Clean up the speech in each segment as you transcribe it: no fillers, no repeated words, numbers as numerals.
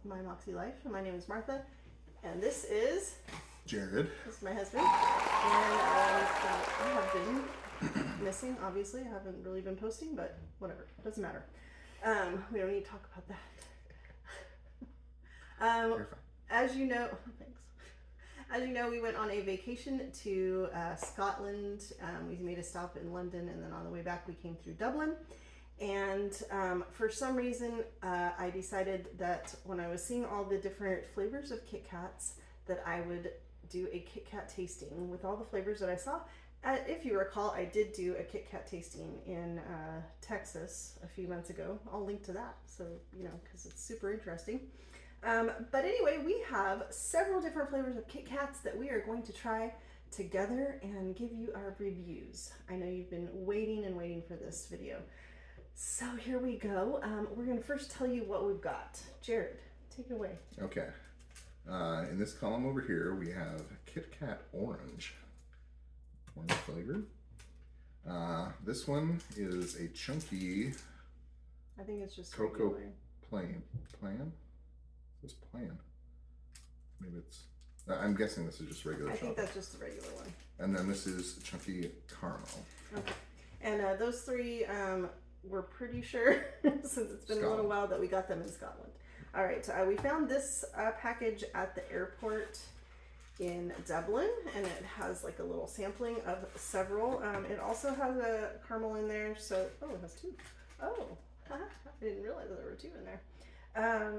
My Moxie Life. My name is Martha, and this is Jared. This is my husband, and I have been missing. Obviously, I haven't really been posting, but whatever, doesn't matter. We don't need to talk about that. You're fine. As you know, thanks. As you know, we went on a vacation to Scotland. We made a stop in London, and then on the way back, we came through Dublin. And for some reason, I decided that when I was seeing all the different flavors of Kit Kats, that I would do a Kit Kat tasting with all the flavors that I saw. If you recall, I did do a Kit Kat tasting in Texas a few months ago. I'll link to that, so you know, because it's super interesting. But anyway, we have several different flavors of Kit Kats that we are going to try together and give you our reviews. I know you've been waiting and waiting for this video. So here we go. We're going to first tell you what we've got. Jared, take it away. Okay. In this column over here, we have Kit Kat Orange flavor. This one is a chunky I think it's just cocoa regular. plan. This plan. Maybe it's. I'm guessing this is just regular. I think chocolate. that's just the regular one. And then this is chunky caramel. Okay. And those three, we're pretty sure, since it's been a little while, that we got them in Scotland. All right, we found this package at the airport in Dublin, and it has like a little sampling of several. It also has a caramel in there, so, oh, it has two. Oh, I didn't realize there were two in there.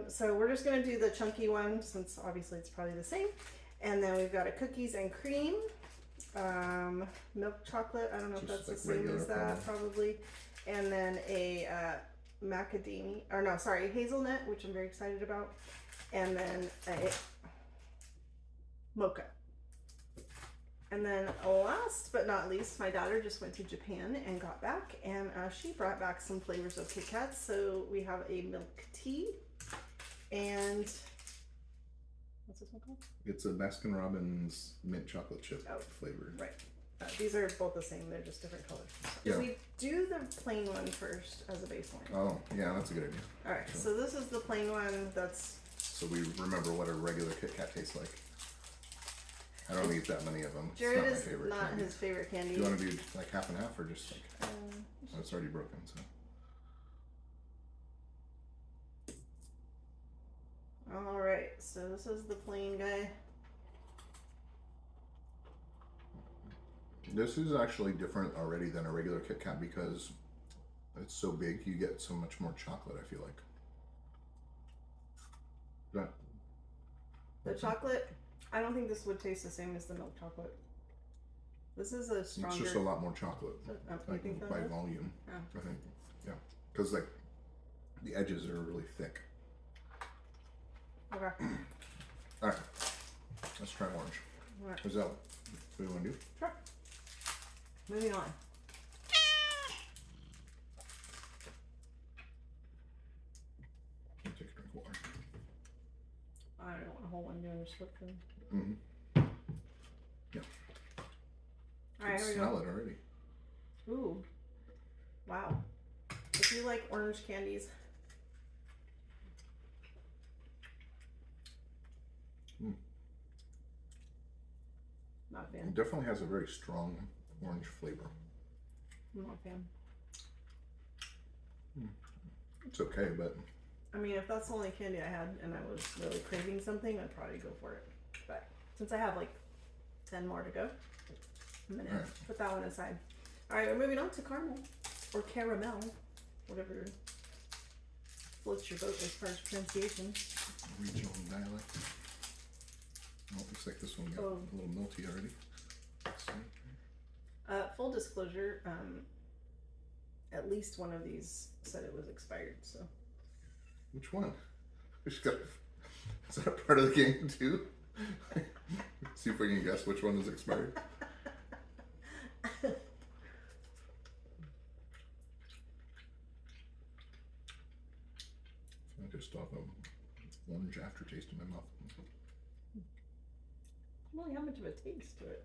So we're just gonna do the chunky one, since obviously it's probably the same. And then we've got a cookies and cream, milk chocolate, I don't know if that's like the same as that, caramel. probably. And then a macadamia, or no, sorry, hazelnut, which I'm very excited about. And then a mocha. And then last but not least, my daughter just went to Japan and got back, and she brought back some flavors of Kit Kats. So we have a milk tea, and what's this one called? It's a Baskin Robbins mint chocolate chip flavor. Right. These are both the same, they're just different colors. Yeah. If we do the plain one first as a baseline. Oh, yeah, that's a good idea. All right, so this is the plain one. That's so we remember what a regular Kit Kat tastes like. I don't eat that many of them. Jared it's is not my favorite not candy. his favorite candy. Do you want to do like half and half or just like? Oh, it's already broken, so. All right, so this is the plain guy. This is actually different already than a regular Kit Kat because it's so big. You get so much more chocolate. I feel like. But The chocolate, I don't think this would taste the same as the milk chocolate. This is a stronger. it's just a lot more chocolate, You like think that by is? volume. Oh. I think, yeah, because like the edges are really thick. Okay. All right, let's try orange. All right. Is that what you want to do? Sure. Moving on. Let me take a drink of water. I don't want a whole one doing a slip thing. Mm-hmm. Yeah. All right, I here we smell go. it already. Ooh. Wow. If you like orange candies. Mm. Not a fan. It definitely has a very strong orange flavor. I'm not a fan. It's okay, but I mean, if that's the only candy I had and I was really craving something, I'd probably go for it. But since I have like 10 more to go, I'm gonna put that one aside. All right, we're moving on to caramel or caramel, whatever floats your boat as far as pronunciation. regional dialect. Oh, looks like this one got a little melty already. Let's see. Full disclosure, at least one of these said it was expired, so. Which one? We just got. Is that a part of the game too? See if we can guess which one is expired. I just off a orange aftertaste in my mouth. I don't really have much of a taste to it.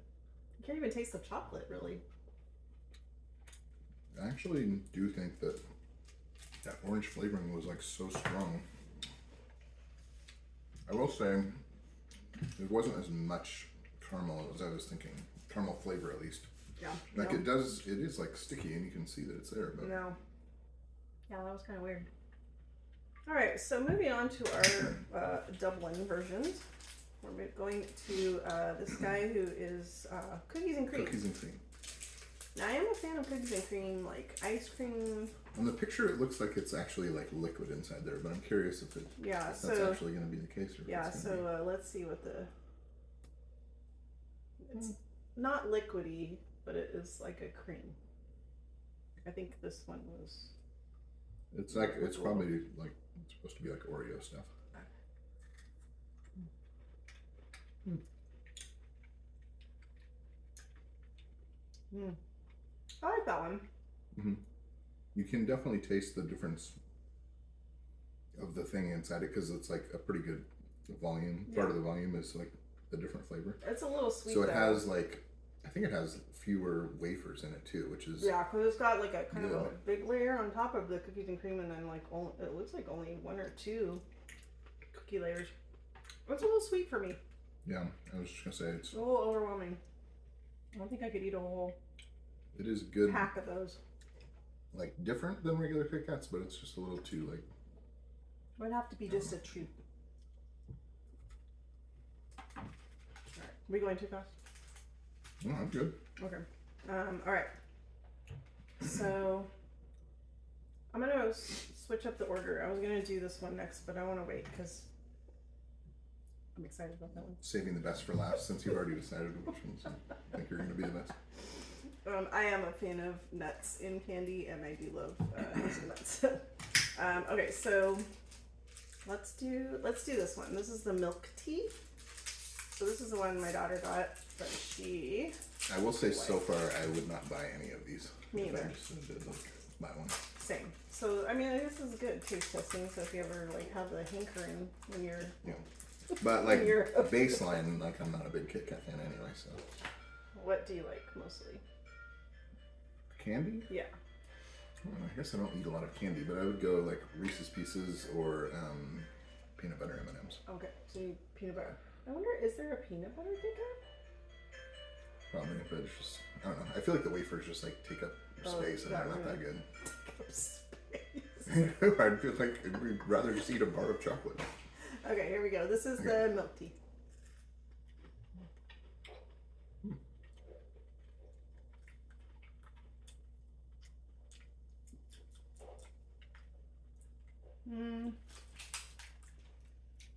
You can't even taste the chocolate, really. I actually do think that that orange flavoring was like so strong I will say it wasn't as much caramel as I was thinking. Caramel flavor, at least. Yeah. Like it is like sticky, and you can see that it's there. But no. Yeah, that was kind of weird. All right, so moving on to our Dublin versions. We're going to this guy who is cookies and cream. Cookies and cream. Now, I am a fan of cookies and cream, like ice cream. On the picture, it looks like it's actually like liquid inside there, but I'm curious if that's actually going to be the case. Or yeah, so let's see what the... It's not liquidy, but it is like a cream. I think this one was... It's like, it's probably like, it's supposed to be like Oreo stuff. I like that one. Mm-hmm. You can definitely taste the difference of the thing inside it because it's like a pretty good volume. Part of the volume is like the different flavor. It's a little sweet. So it has like, I think it has fewer wafers in it too, which is because it's got like a kind of a big layer on top of the cookies and cream, and then like it looks like only 1 or 2 cookie layers. It's a little sweet for me. Yeah, I was just gonna say it's a little overwhelming. I don't think I could eat a whole. It is good. Pack of those. Like different than regular Kit Kats, but it's just a little too like. It would have to be just a chew. Alright. Are we going too fast? No, I'm good. Okay. Alright. So I'm gonna switch up the order. I was gonna do this one next, but I want to wait because I'm excited about that one. Saving the best for last, since you've already decided which ones you think you're going to be the best. I am a fan of nuts in candy, and I do love hazelnuts. Okay, so let's do this one. This is the milk tea. So this is the one my daughter got, but she. I will say, so far, I would not buy any of these. Me either. I just did like buy one. Same. So I mean, this is good taste testing. So if you ever like have the hankering when you're but like baseline, like I'm not a big Kit Kat fan anyway. So what do you like mostly? Candy? Yeah. I guess I don't eat a lot of candy, but I would go like Reese's Pieces or peanut butter M&Ms. Okay, so you peanut butter. I wonder, is there a peanut butter Kit Kat? Probably, but it's just, I don't know. I feel like the wafers just like take up space and they're not that good. Space. I'd feel like I'd rather just eat a bar of chocolate. Okay, here we go. This is the milk tea.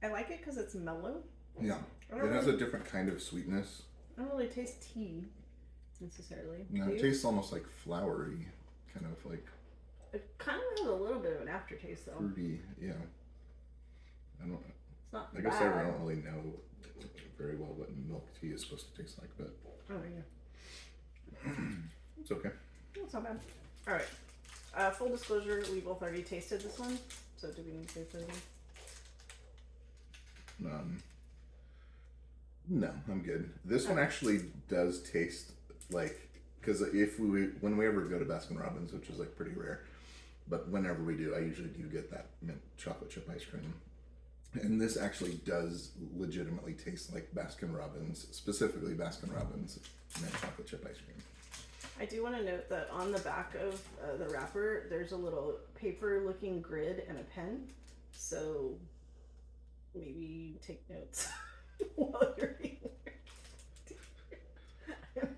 I like it because it's mellow. Yeah, it has a different kind of sweetness. I don't really taste tea necessarily. No, it tastes almost like flowery, kind of like. It kind of has a little bit of an aftertaste though. Fruity, yeah. I don't. It's not I guess I don't really know very well what milk tea is supposed to taste like, but. Oh yeah. It's okay. It's not bad. All right. Full disclosure, we both already tasted this one, so do we need to taste it again? No, I'm good. This one actually does taste like, because when we ever go to Baskin Robbins, which is like pretty rare, but whenever we do, I usually do get that mint chocolate chip ice cream. And this actually does legitimately taste like Baskin Robbins, specifically Baskin Robbins mint chocolate chip ice cream. I do want to note that on the back of the wrapper, there's a little paper-looking grid and a pen. So maybe take notes while you're reading.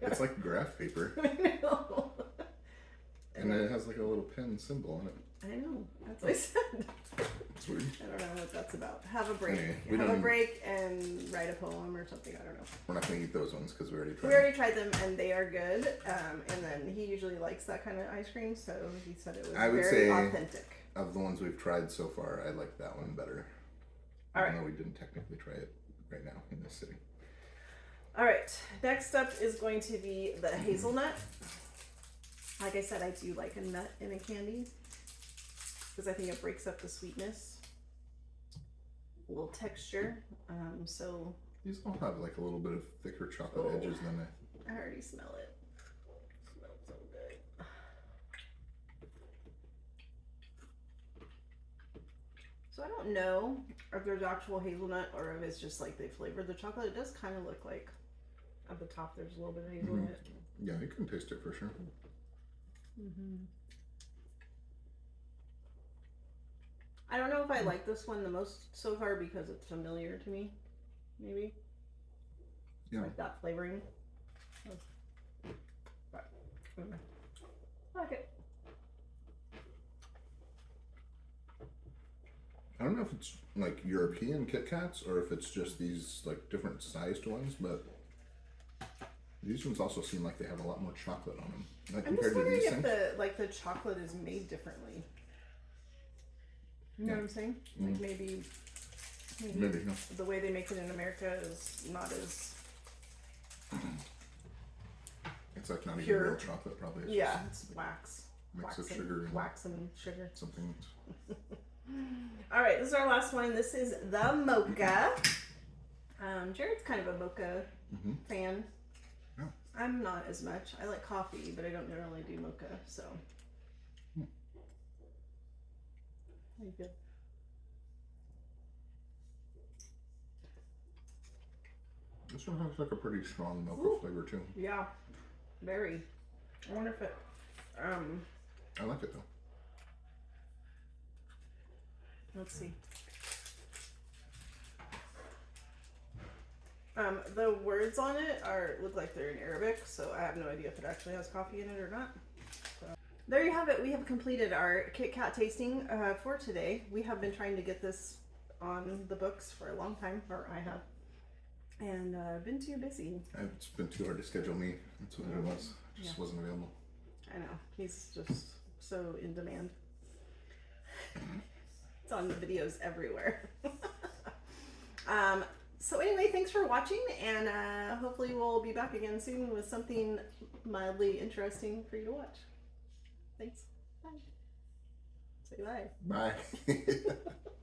It's like graph paper. I know. And it has like a little pen symbol on it. I know. That's what I said. It's weird. I don't know what that's about. Have a break. Anyway, have a break and write a poem or something. I don't know. We're not going to eat those ones because we already tried them. We already tried them and they are good. And then he usually likes that kind of ice cream, so he said it was very authentic. Of the ones we've tried so far, I like that one better. All right. Even though we didn't technically try it right now in this city. All right. Next up is going to be the hazelnut. Like I said, I do like a nut in a candy because I think it breaks up the sweetness. A little texture. So these all have like a little bit of thicker chocolate edges than I already smell it. It smells so good. So I don't know if there's actual hazelnut or if it's just like they flavored the chocolate. It does kind of look like at the top there's a little bit of hazelnut. Yeah, you can taste it for sure. I don't know if I like this one the most so far because it's familiar to me. Maybe. Yeah. Like that flavoring. But, I like it. I don't know if it's like European Kit Kats or if it's just these like different sized ones, but these ones also seem like they have a lot more chocolate on them. Like I'm just compared to wondering these if things. the chocolate is made differently. You know what I'm saying? Like maybe Maybe, yeah. the way they make it in America is not as It's like not even pure. real chocolate, probably. It's yeah, it's wax. Mix of and, sugar and wax and sugar. something. All right, this is our last one. This is the mocha. Jared's kind of a mocha fan. Yeah. I'm not as much. I like coffee, but I don't generally do mocha. So, how do you feel? This one has like a pretty strong mocha flavor too. Yeah, very. I wonder if it. I like it though. Let's see. The words on it look like they're in Arabic, so I have no idea if it actually has coffee in it or not. So, there you have it. We have completed our Kit Kat tasting for today. We have been trying to get this on the books for a long time, or I have, and been too busy. It's been too hard to schedule me. That's what it was. Just wasn't available. I know. He's just so in demand. It's on the videos everywhere. So anyway, thanks for watching, and hopefully we'll be back again soon with something mildly interesting for you to watch. Thanks. Bye. Say bye. Bye.